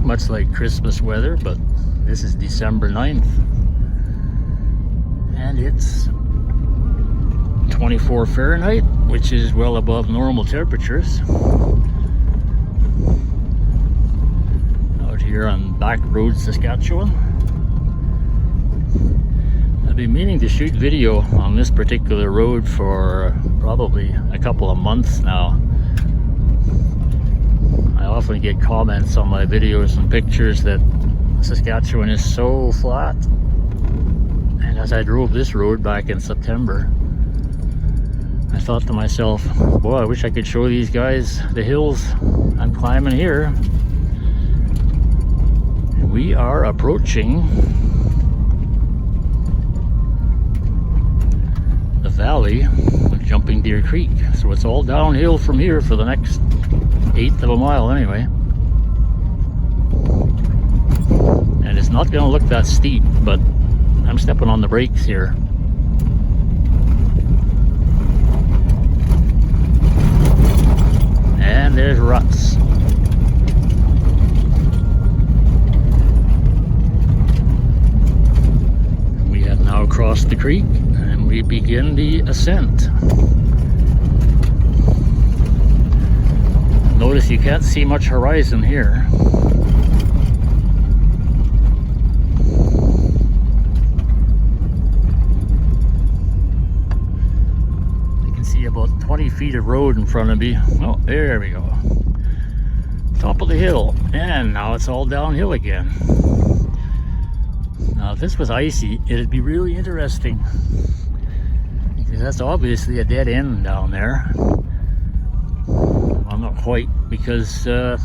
much like Christmas weather, but this is December 9th. And it's 24 Fahrenheit, which is well above normal temperatures. Out here on Back Road, Saskatchewan. I've been meaning to shoot video on this particular road for probably a couple of months now. I often get comments on my videos and pictures that Saskatchewan is so flat. And as I drove this road back in September, I thought to myself, boy, I wish I could show these guys the hills I'm climbing here. And we are approaching the valley of Jumping Deer Creek. So it's all downhill from here for the next 1/8 of a mile anyway. And it's not going to look that steep, but I'm stepping on the brakes here. And there's ruts. We have now crossed the creek and we begin the ascent. Notice you can't see much horizon here. You can see about 20 feet of road in front of me. Oh, there we go. Top of the hill. And now it's all downhill again. Now if this was icy, it'd be really interesting. Because that's obviously a dead end down there. Well, not quite, because if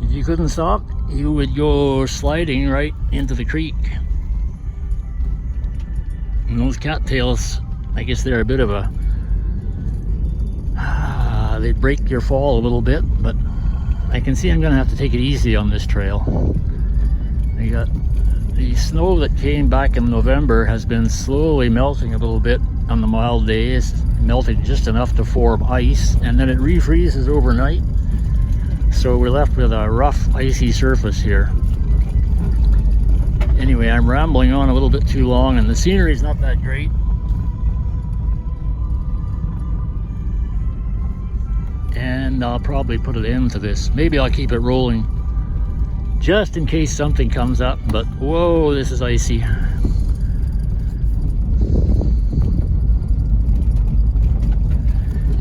you couldn't stop, you would go sliding right into the creek. And those cattails, I guess they're a bit of a... they break your fall a little bit, but I can see I'm going to have to take it easy on this trail. We got the snow that came back in November has been slowly melting a little bit on the mild days. Melted just enough to form ice, and then it refreezes overnight, so we're left with a rough icy surface here. Anyway, I'm rambling on a little bit too long, and the scenery's not that great. And I'll probably put an end to this. Maybe I'll keep it rolling just in case something comes up, but whoa, this is icy.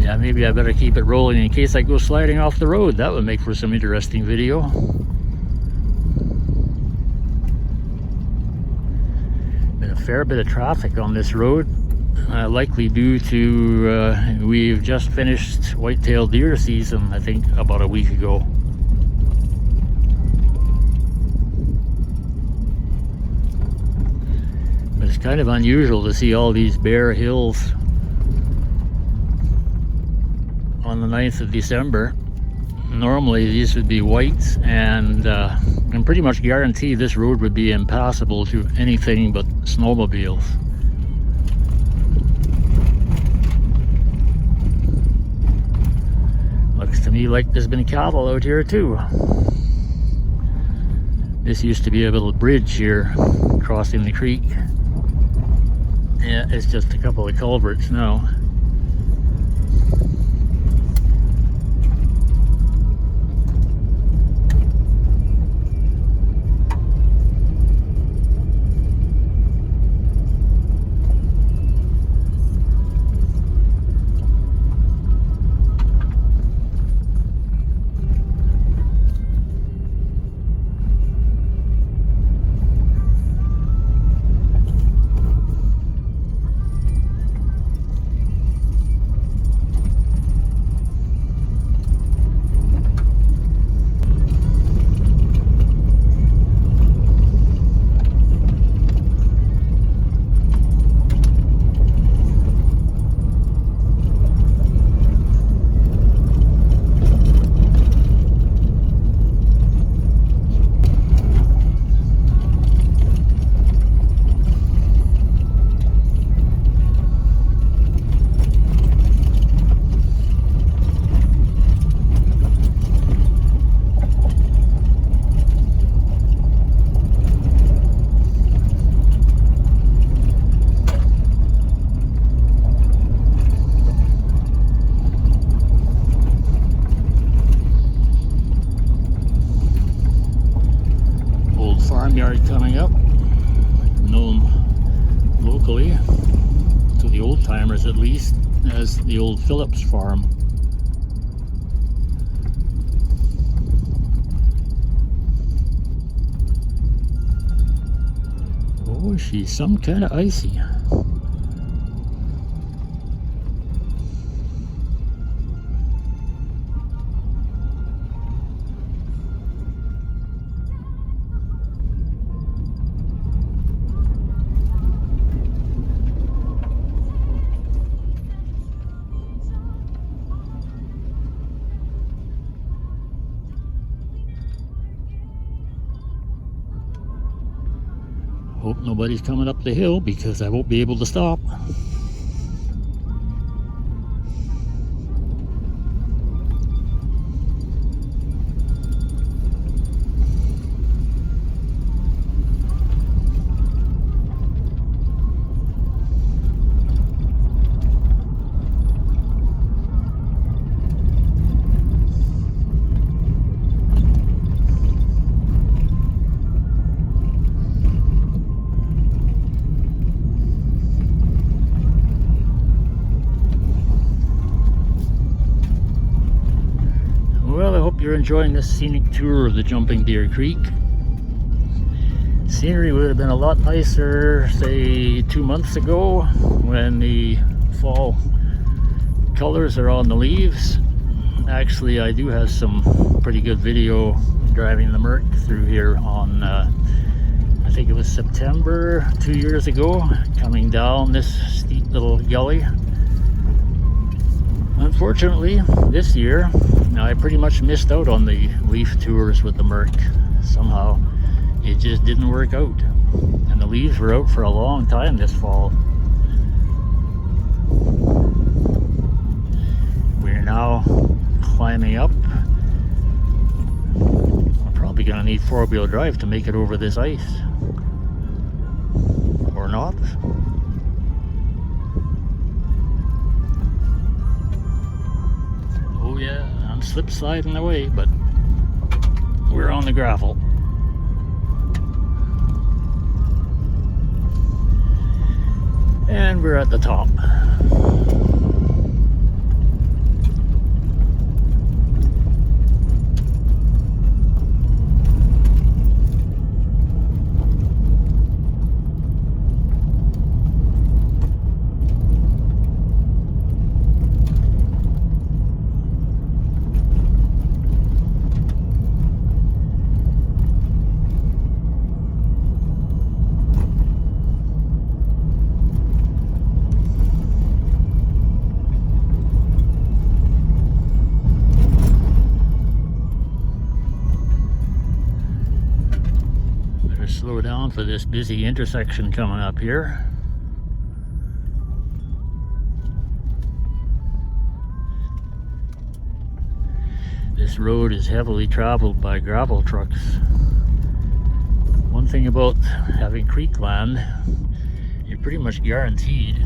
Yeah, maybe I better keep it rolling in case I go sliding off the road. That would make for some interesting video. Been a fair bit of traffic on this road, likely due to we've just finished white-tailed deer season, I think about a week ago. But it's kind of unusual to see all these bare hills on the 9th of December. Normally these would be white, and I can pretty much guarantee this road would be impassable to anything but snowmobiles. Looks to me like there's been cattle out here too. This used to be a little bridge here crossing the creek. Yeah, it's just a couple of culverts now. as the old Phillips farm. Oh, she's some kind of icy. Hope nobody's coming up the hill because I won't be able to stop. Well, I hope you're enjoying this scenic tour of the Jumping Deer Creek. Scenery would have been a lot nicer, say 2 months ago, when the fall colors are on the leaves. Actually, I do have some pretty good video driving the Merc through here on, I think it was September 2 years ago, coming down this steep little gully. Unfortunately, this year, I pretty much missed out on the leaf tours with the Merc. Somehow, it just didn't work out. And the leaves were out for a long time this fall. We're now climbing up. I'm probably going to need four-wheel drive to make it over this ice. Or not. Oh yeah, I'm slip sliding away, but we're on the gravel. And we're at the top. Slow down for this busy intersection coming up here. This road is heavily traveled by gravel trucks. One thing about having creek land, you're pretty much guaranteed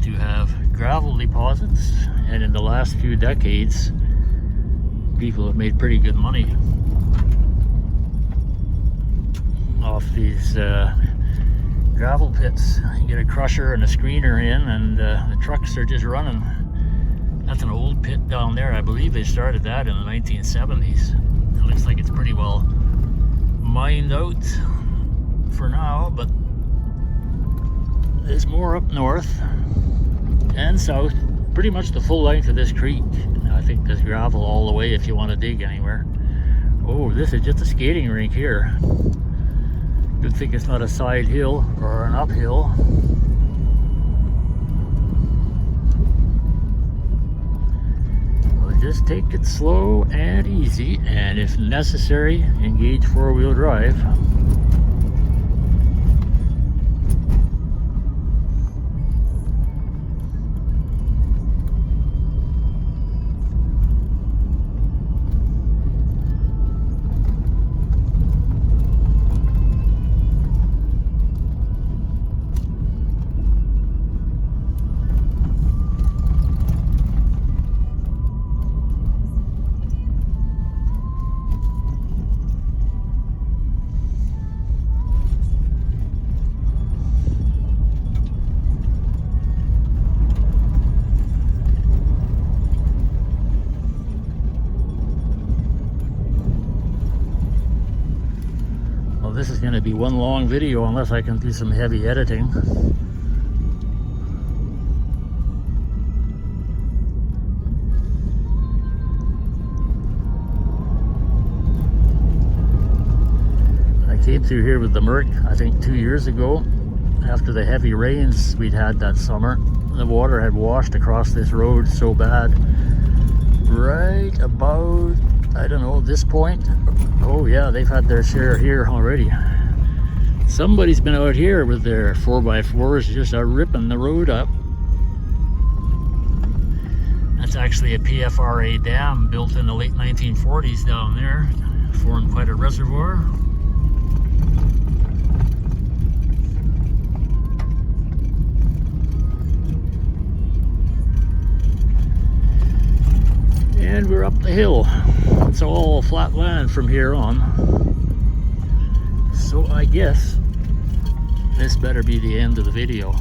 to have gravel deposits, and in the last few decades people have made pretty good money off these gravel pits. You get a crusher and a screener in, and the trucks are just running. That's an old pit down there. I believe they started that in the 1970s. It looks like it's pretty well mined out for now, but there's more up north and south. Pretty much the full length of this creek. I think there's gravel all the way if you want to dig anywhere. Oh, this is just a skating rink here. Good thing it's not a side hill or an uphill. We'll just take it slow and easy, and if necessary, engage four-wheel drive. It's going to be one long video unless I can do some heavy editing. I came through here with the Merc, I think 2 years ago. After the heavy rains we'd had that summer, the water had washed across this road so bad. Right about, I don't know, this point. Oh yeah, they've had their share here already. Somebody's been out here with their 4x4s just ripping the road up. That's actually a PFRA dam built in the late 1940s down there. Formed quite a reservoir. And we're up the hill. It's all flat land from here on. So I guess this better be the end of the video.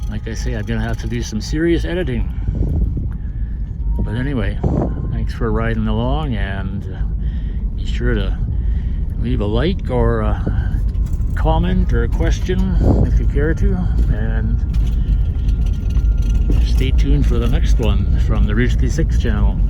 Like I say, I'm gonna have to do some serious editing. But anyway, thanks for riding along, and be sure to leave a like or a comment or a question if you care to, and stay tuned for the next one from the Route 66 channel.